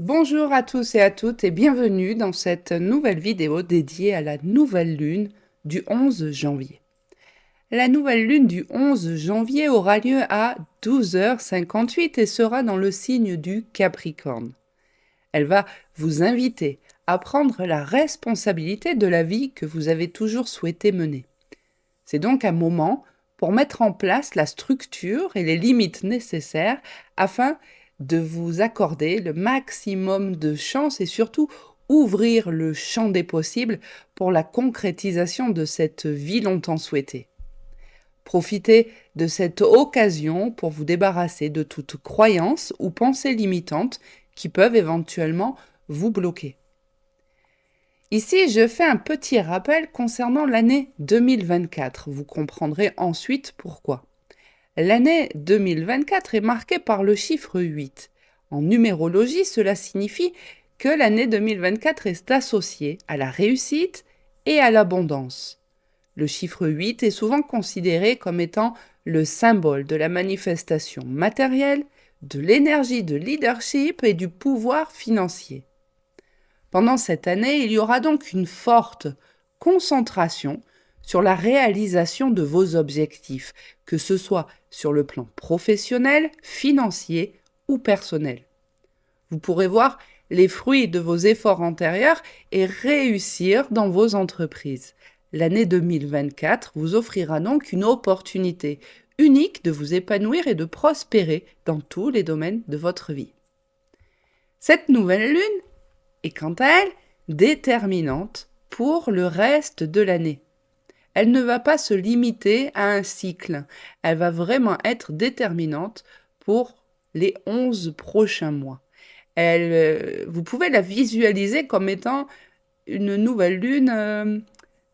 Bonjour à tous et à toutes et bienvenue dans cette nouvelle vidéo dédiée à la nouvelle lune du 11 janvier. La nouvelle lune du 11 janvier aura lieu à 12h58 et sera dans le signe du Capricorne. Elle va vous inviter à prendre la responsabilité de la vie que vous avez toujours souhaité mener. C'est donc un moment pour mettre en place la structure et les limites nécessaires afin de vous accorder le maximum de chance et surtout ouvrir le champ des possibles pour la concrétisation de cette vie longtemps souhaitée. Profitez de cette occasion pour vous débarrasser de toute croyance ou pensée limitante qui peuvent éventuellement vous bloquer. Ici, je fais un petit rappel concernant l'année 2024. Vous comprendrez ensuite pourquoi. L'année 2024 est marquée par le chiffre 8. En numérologie, cela signifie que l'année 2024 est associée à la réussite et à l'abondance. Le chiffre 8 est souvent considéré comme étant le symbole de la manifestation matérielle, de l'énergie de leadership et du pouvoir financier. Pendant cette année, il y aura donc une forte concentration sur la réalisation de vos objectifs, que ce soit sur le plan professionnel, financier ou personnel. Vous pourrez voir les fruits de vos efforts antérieurs et réussir dans vos entreprises. L'année 2024 vous offrira donc une opportunité unique de vous épanouir et de prospérer dans tous les domaines de votre vie. Cette nouvelle lune est quant à elle déterminante pour le reste de l'année. Elle ne va pas se limiter à un cycle, elle va vraiment être déterminante pour les 11 prochains mois. Vous pouvez la visualiser comme étant une nouvelle lune,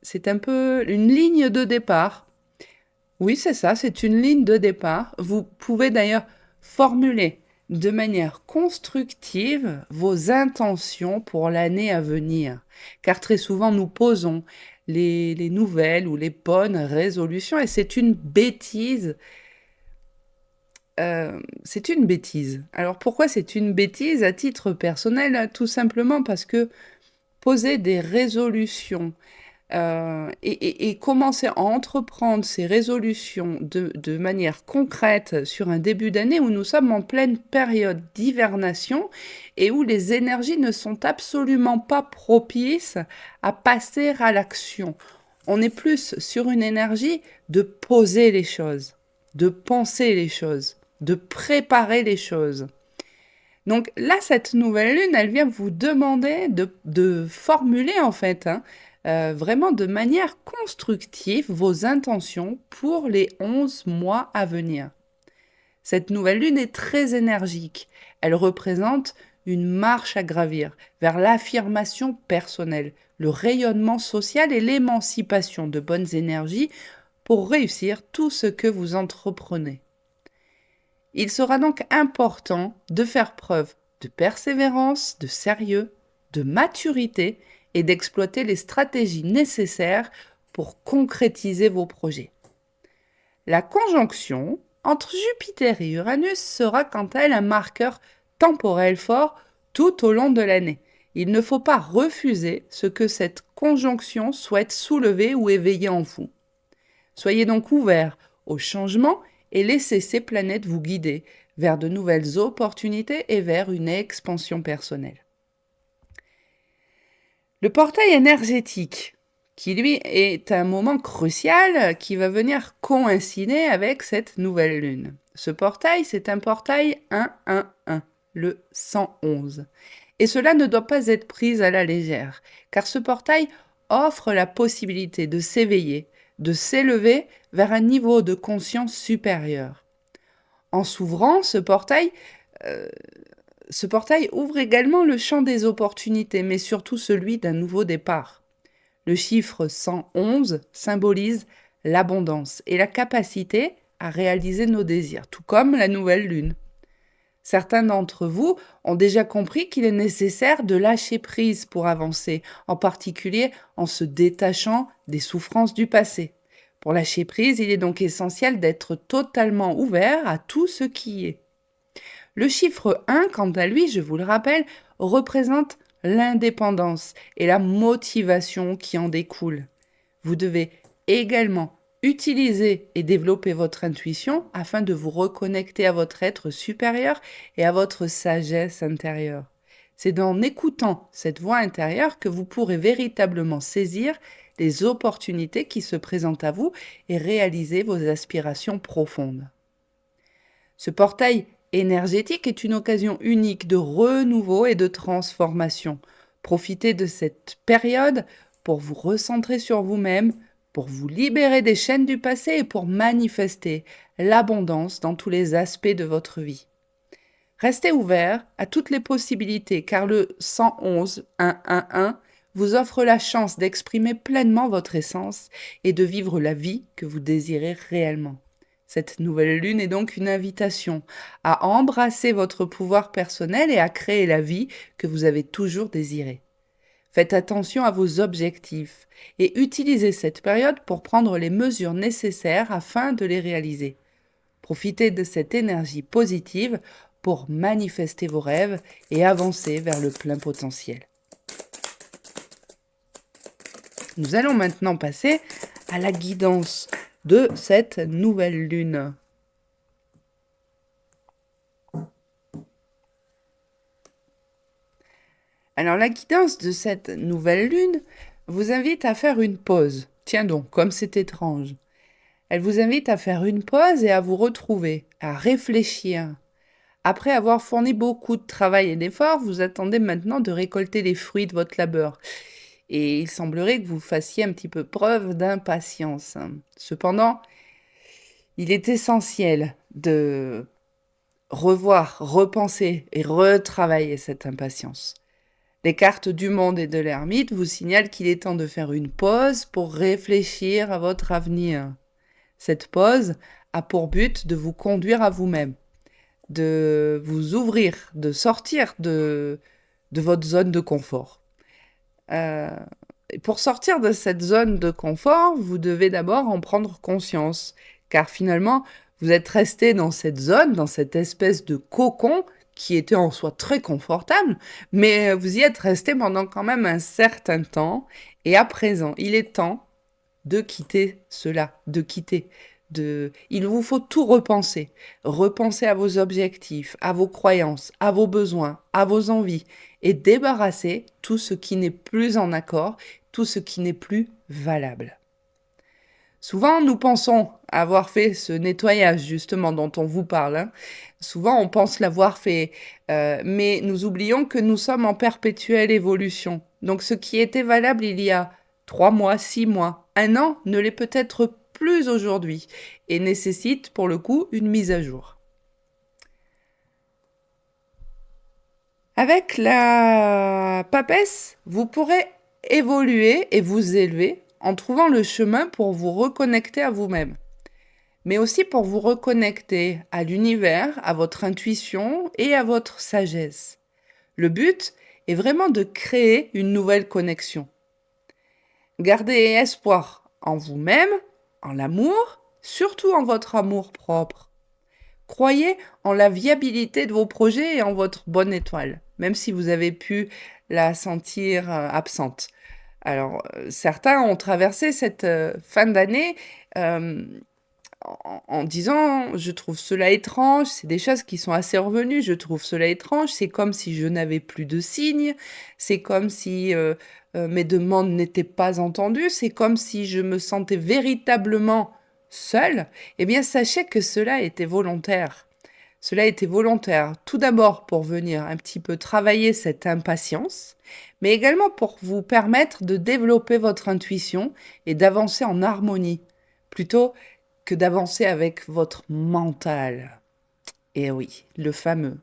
c'est un peu une ligne de départ. Oui, c'est ça, c'est une ligne de départ. Vous pouvez d'ailleurs formuler de manière constructive vos intentions pour l'année à venir. Car très souvent, nous posons les nouvelles ou les bonnes résolutions et c'est une bêtise. C'est une bêtise. Alors pourquoi c'est une bêtise à titre personnel? Tout simplement parce que poser des résolutions et commencer à entreprendre ces résolutions de manière concrète sur un début d'année où nous sommes en pleine période d'hivernation et où les énergies ne sont absolument pas propices à passer à l'action. On est plus sur une énergie de poser les choses, de penser les choses, de préparer les choses. Donc là, cette nouvelle lune, elle vient vous demander de formuler en fait, vraiment de manière constructive vos intentions pour les 11 mois à venir. Cette nouvelle lune est très énergique. Elle représente une marche à gravir vers l'affirmation personnelle, le rayonnement social et l'émancipation de bonnes énergies pour réussir tout ce que vous entreprenez. Il sera donc important de faire preuve de persévérance, de sérieux, de maturité et d'exploiter les stratégies nécessaires pour concrétiser vos projets. La conjonction entre Jupiter et Uranus sera quant à elle un marqueur temporel fort tout au long de l'année. Il ne faut pas refuser ce que cette conjonction souhaite soulever ou éveiller en vous. Soyez donc ouverts au changement et laissez ces planètes vous guider vers de nouvelles opportunités et vers une expansion personnelle. Le portail énergétique, qui lui est un moment crucial qui va venir coïncider avec cette nouvelle lune. Ce portail, c'est un portail 111, le 111. Et cela ne doit pas être pris à la légère, car ce portail offre la possibilité de s'éveiller, de s'élever vers un niveau de conscience supérieur. En s'ouvrant, ce portail ouvre également le champ des opportunités, mais surtout celui d'un nouveau départ. Le chiffre 111 symbolise l'abondance et la capacité à réaliser nos désirs, tout comme la nouvelle lune. Certains d'entre vous ont déjà compris qu'il est nécessaire de lâcher prise pour avancer, en particulier en se détachant des souffrances du passé. Pour lâcher prise, il est donc essentiel d'être totalement ouvert à tout ce qui est. Le chiffre 1, quant à lui, je vous le rappelle, représente l'indépendance et la motivation qui en découle. Vous devez également utiliser et développer votre intuition afin de vous reconnecter à votre être supérieur et à votre sagesse intérieure. C'est en écoutant cette voix intérieure que vous pourrez véritablement saisir les opportunités qui se présentent à vous et réaliser vos aspirations profondes. Ce portail énergétique est une occasion unique de renouveau et de transformation. Profitez de cette période pour vous recentrer sur vous-même, pour vous libérer des chaînes du passé et pour manifester l'abondance dans tous les aspects de votre vie. Restez ouvert à toutes les possibilités car le 111 111 vous offre la chance d'exprimer pleinement votre essence et de vivre la vie que vous désirez réellement. Cette nouvelle lune est donc une invitation à embrasser votre pouvoir personnel et à créer la vie que vous avez toujours désirée. Faites attention à vos objectifs et utilisez cette période pour prendre les mesures nécessaires afin de les réaliser. Profitez de cette énergie positive pour manifester vos rêves et avancer vers le plein potentiel. Nous allons maintenant passer à la guidance de cette nouvelle lune. Alors la guidance de cette nouvelle lune vous invite à faire une pause. Tiens donc, comme c'est étrange. Elle vous invite à faire une pause et à vous retrouver, à réfléchir. Après avoir fourni beaucoup de travail et d'efforts, vous attendez maintenant de récolter les fruits de votre labeur. Et il semblerait que vous fassiez un petit peu preuve d'impatience. Cependant, il est essentiel de revoir, repenser et retravailler cette impatience. Les cartes du monde et de l'ermite vous signalent qu'il est temps de faire une pause pour réfléchir à votre avenir. Cette pause a pour but de vous conduire à vous-même, de vous ouvrir, de sortir de votre zone de confort. Et pour sortir de cette zone de confort, vous devez d'abord en prendre conscience, car finalement, vous êtes resté dans cette zone, dans cette espèce de cocon qui était en soi très confortable, mais vous y êtes resté pendant quand même un certain temps, et à présent, il est temps de quitter cela, il vous faut tout repenser. Repenser à vos objectifs, à vos croyances, à vos besoins, à vos envies et débarrasser tout ce qui n'est plus en accord, tout ce qui n'est plus valable. Souvent, nous pensons avoir fait ce nettoyage, justement, dont on vous parle. Souvent, on pense l'avoir fait, mais nous oublions que nous sommes en perpétuelle évolution. Donc, ce qui était valable il y a 3 mois, 6 mois, 1 an, ne l'est peut-être plus aujourd'hui et nécessite, pour le coup, une mise à jour. Avec la papesse, vous pourrez évoluer et vous élever en trouvant le chemin pour vous reconnecter à vous-même, mais aussi pour vous reconnecter à l'univers, à votre intuition et à votre sagesse. Le but est vraiment de créer une nouvelle connexion. Gardez espoir en vous-même, en l'amour, surtout en votre amour propre. Croyez en la viabilité de vos projets et en votre bonne étoile, même si vous avez pu la sentir absente. Alors, certains ont traversé cette fin d'année en disant « je trouve cela étrange », c'est des choses qui sont assez revenues, « je trouve cela étrange », c'est comme si je n'avais plus de signes, c'est comme si mes demandes n'étaient pas entendues, c'est comme si je me sentais véritablement seule. Eh bien, sachez que cela était volontaire. Cela était volontaire, tout d'abord pour venir un petit peu travailler cette impatience, mais également pour vous permettre de développer votre intuition et d'avancer en harmonie, plutôt que d'avancer avec votre mental. Et oui, le fameux.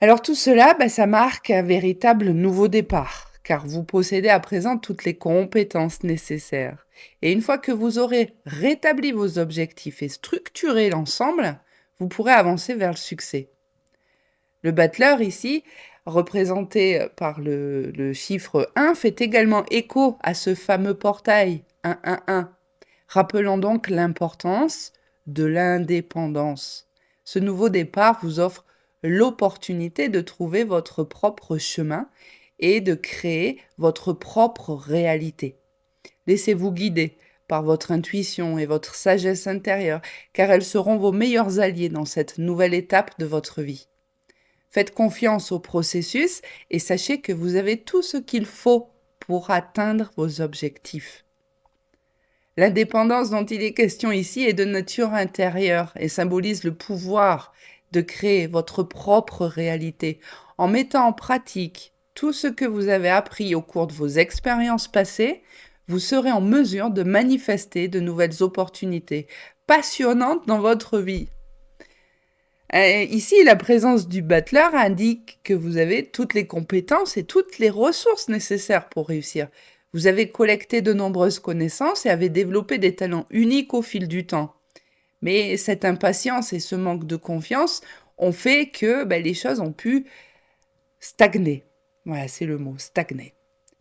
Alors tout cela, ça marque un véritable nouveau départ, car vous possédez à présent toutes les compétences nécessaires. Et une fois que vous aurez rétabli vos objectifs et structuré l'ensemble, vous pourrez avancer vers le succès. Le battleur ici, représenté par le chiffre 1, fait également écho à ce fameux portail 111, rappelant donc l'importance de l'indépendance. Ce nouveau départ vous offre l'opportunité de trouver votre propre chemin et de créer votre propre réalité. Laissez-vous guider par votre intuition et votre sagesse intérieure, car elles seront vos meilleurs alliés dans cette nouvelle étape de votre vie. Faites confiance au processus et sachez que vous avez tout ce qu'il faut pour atteindre vos objectifs. L'indépendance dont il est question ici est de nature intérieure et symbolise le pouvoir de créer votre propre réalité en mettant en pratique tout ce que vous avez appris au cours de vos expériences passées. Vous serez en mesure de manifester de nouvelles opportunités passionnantes dans votre vie. Ici, la présence du butler indique que vous avez toutes les compétences et toutes les ressources nécessaires pour réussir. Vous avez collecté de nombreuses connaissances et avez développé des talents uniques au fil du temps. Mais cette impatience et ce manque de confiance ont fait que les choses ont pu stagner. Voilà, c'est le mot, stagner.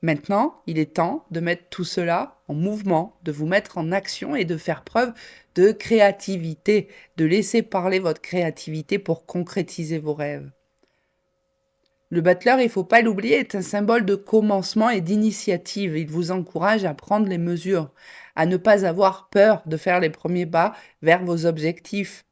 Maintenant, il est temps de mettre tout cela en mouvement, de vous mettre en action et de faire preuve de créativité, de laisser parler votre créativité pour concrétiser vos rêves. Le butler, il ne faut pas l'oublier, est un symbole de commencement et d'initiative. Il vous encourage à prendre les mesures, à ne pas avoir peur de faire les premiers pas vers vos objectifs.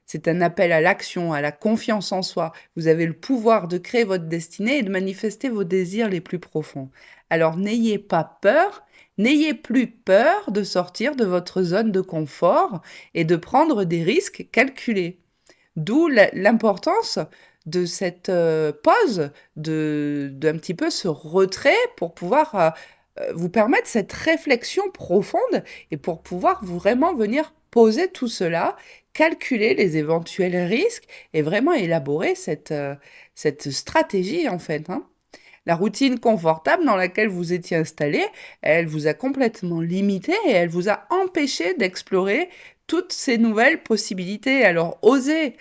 C'est un appel à l'action, à la confiance en soi. Vous avez le pouvoir de créer votre destinée et de manifester vos désirs les plus profonds. Alors n'ayez pas peur, n'ayez plus peur de sortir de votre zone de confort et de prendre des risques calculés. D'où l'importance de cette pause, d'un petit peu ce retrait pour pouvoir vous permettre cette réflexion profonde et pour pouvoir vraiment venir poser tout cela, calculer les éventuels risques et vraiment élaborer cette stratégie en fait. La routine confortable dans laquelle vous étiez installé, elle vous a complètement limité et elle vous a empêché d'explorer toutes ces nouvelles possibilités. Alors osez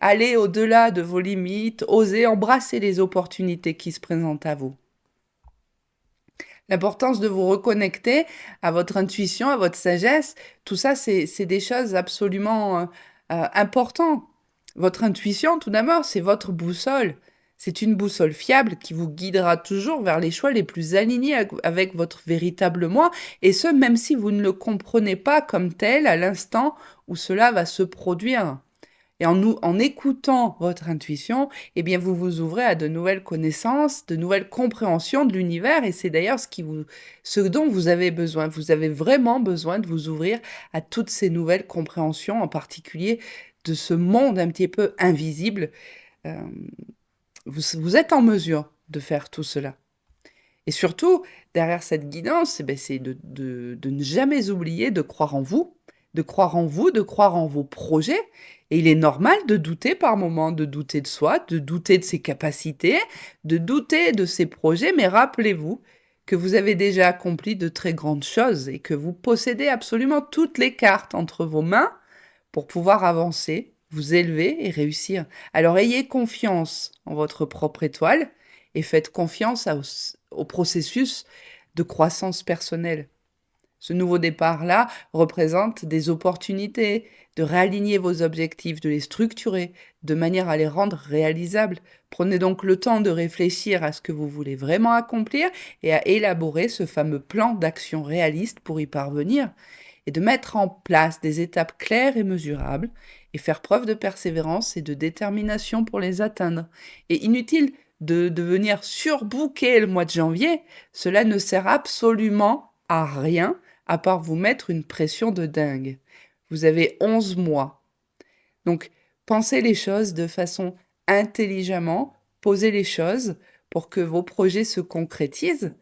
aller au-delà de vos limites, osez embrasser les opportunités qui se présentent à vous. L'importance de vous reconnecter à votre intuition, à votre sagesse, tout ça, c'est des choses absolument importantes. Votre intuition, tout d'abord, c'est votre boussole. C'est une boussole fiable qui vous guidera toujours vers les choix les plus alignés avec votre véritable moi, et ce, même si vous ne le comprenez pas comme tel à l'instant où cela va se produire. Et en écoutant votre intuition, eh bien, vous vous ouvrez à de nouvelles connaissances, de nouvelles compréhensions de l'univers, et c'est d'ailleurs ce dont vous avez besoin. Vous avez vraiment besoin de vous ouvrir à toutes ces nouvelles compréhensions, en particulier de ce monde un petit peu invisible. Euh, vous êtes en mesure de faire tout cela. Et surtout, derrière cette guidance, c'est de ne jamais oublier de croire en vous, de croire en vous, de croire en vos projets. Et il est normal de douter par moments, de douter de soi, de douter de ses capacités, de douter de ses projets. Mais rappelez-vous que vous avez déjà accompli de très grandes choses et que vous possédez absolument toutes les cartes entre vos mains pour pouvoir avancer, vous élever et réussir. Alors ayez confiance en votre propre étoile et faites confiance au processus de croissance personnelle. Ce nouveau départ-là représente des opportunités de réaligner vos objectifs, de les structurer de manière à les rendre réalisables. Prenez donc le temps de réfléchir à ce que vous voulez vraiment accomplir et à élaborer ce fameux plan d'action réaliste pour y parvenir et de mettre en place des étapes claires et mesurables et faire preuve de persévérance et de détermination pour les atteindre. Et inutile de venir surbooker le mois de janvier, cela ne sert absolument à rien à part vous mettre une pression de dingue. Vous avez 11 mois. Donc, pensez les choses de façon intelligemment, posez les choses pour que vos projets se concrétisent,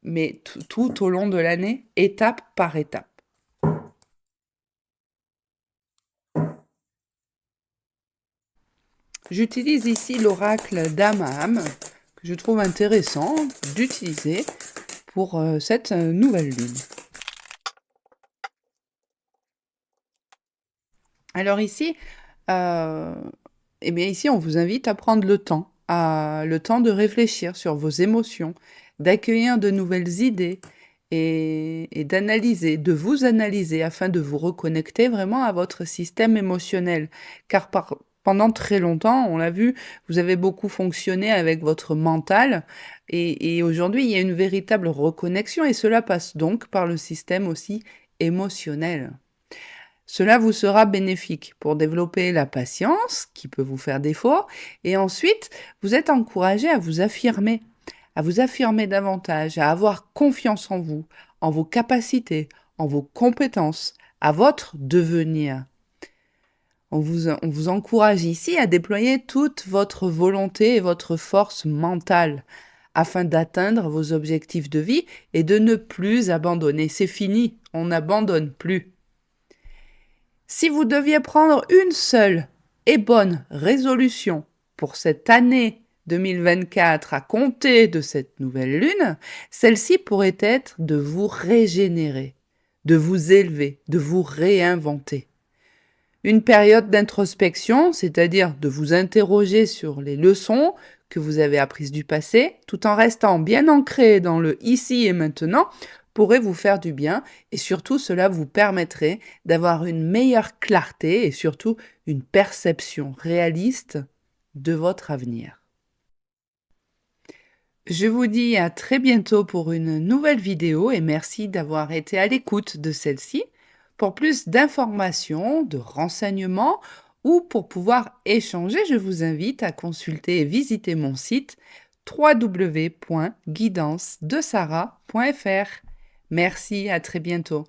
mais tout au long de l'année, étape par étape. J'utilise ici l'oracle d'Amaham, que je trouve intéressant d'utiliser pour cette nouvelle lune. Alors ici, ici, on vous invite à prendre le temps de réfléchir sur vos émotions, d'accueillir de nouvelles idées et d'analyser, de vous analyser afin de vous reconnecter vraiment à votre système émotionnel. Car pendant très longtemps, on l'a vu, vous avez beaucoup fonctionné avec votre mental et aujourd'hui, il y a une véritable reconnexion et cela passe donc par le système aussi émotionnel. Cela vous sera bénéfique pour développer la patience, qui peut vous faire défaut, et ensuite, vous êtes encouragé à vous affirmer davantage, à avoir confiance en vos capacités, en vos compétences, à votre devenir. On vous encourage ici à déployer toute votre volonté et votre force mentale afin d'atteindre vos objectifs de vie et de ne plus abandonner. C'est fini, on n'abandonne plus. Si vous deviez prendre une seule et bonne résolution pour cette année 2024 à compter de cette nouvelle lune, celle-ci pourrait être de vous régénérer, de vous élever, de vous réinventer. Une période d'introspection, c'est-à-dire de vous interroger sur les leçons que vous avez apprises du passé, tout en restant bien ancré dans le ici et maintenant, pourrait vous faire du bien et surtout cela vous permettrait d'avoir une meilleure clarté et surtout une perception réaliste de votre avenir. Je vous dis à très bientôt pour une nouvelle vidéo et merci d'avoir été à l'écoute de celle-ci. Pour plus d'informations, de renseignements ou pour pouvoir échanger, je vous invite à consulter et visiter mon site www.guidancedesara.fr. Merci, à très bientôt.